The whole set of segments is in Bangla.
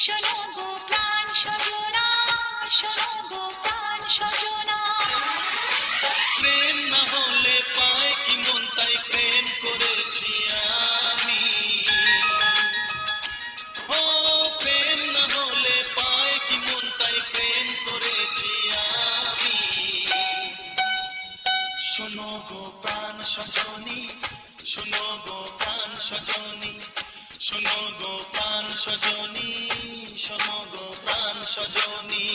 শোনো গো প্রাণ সজনা, শোনো গো প্রাণ সজনা। প্রেম না হলে পায় কি মন, তাই প্রেম করেছি আমি। ও প্রেম না হলে পায় কি মন, তাই প্রেম করেছি আমি। শোনো গো প্রাণ সজনী, শোনো গো প্রাণ সজনী, শোনো গো প্রাণ সজনী, শোনো গো প্রাণ সজনী।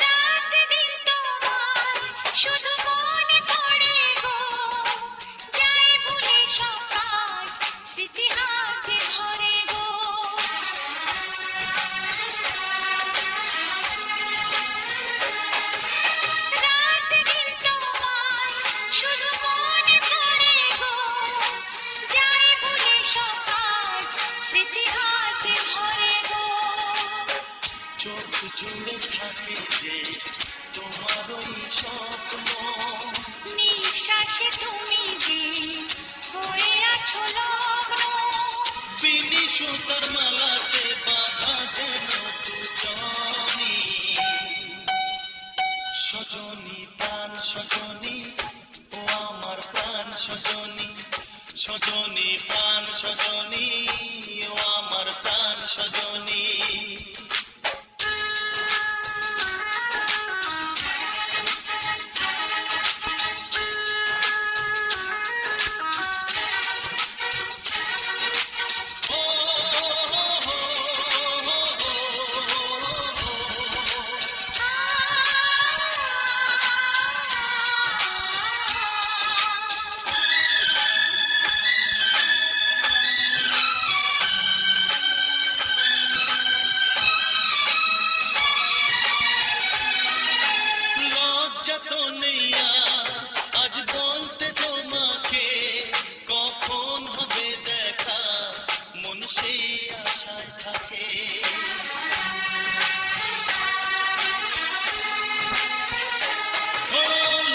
রাত দিন তোমায় শুধু মনে পড়ে গো, যাই ভুলে সব কাজ স্মৃতি হাতে ধরে গো। রাত দিন তোমায় শুধু মনে পড়ে গো, যাই ভুলে সব কাজ স্মৃতি হাতে ধরে গো। চোখ জুড়ে থাকে যে তোমার ওই স্বপ্ন, নিঃশ্বাসে তুমি যে হয়ে আছো লগ্ন। বিনি সুতার মালাতে বাঁধা যেন দুজনী। সজনী প্রাণ সজনী, ও আমার প্রাণ সজনী, সজনী প্রাণ সজনী, ও আমার প্রাণ সজনী। লজ্জা তো নেই আর আজ বলতে তোমাকে, কখন হবে দেখা মন সেই আশায় থাকে। ও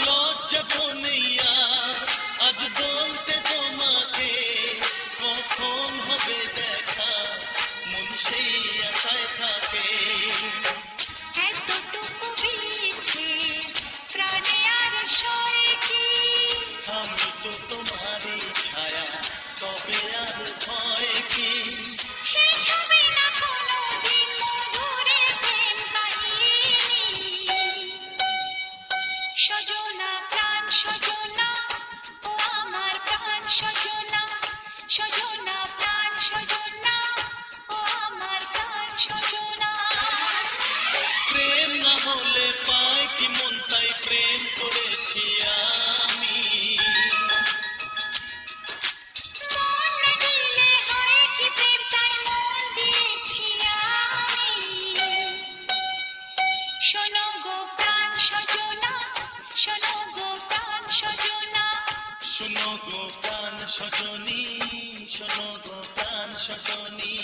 লজ্জা তো নেই আর আজ বলতে তোমাকে, কখন হবে দেখা মন সেই আশায় থাকে। এতটুকু বিছে প্রাণে আর সয় কি, আমি তো তোমারই ছায়া, তবে আর ভয় কি। শেষ হবে না কোনোদিন মধুরে প্রেম কাহিনী। সজনা প্রাণ সজনা, ও আমার প্রাণ সজনা, সজনা প্রাণ সজনা, ও আমার প্রাণ সজনা। প্রেম না হলে পায় কি মন, তাই প্রেম করেছি আমি। মন না দিলে হয় কি প্রেম, তাই মন দিয়েছি আমি। শোনো গো প্রাণ সজনা, শোনো গো প্রাণ সজনা। শোনো গো প্রাণ সজনী, শোনো গো প্রাণ সজনী।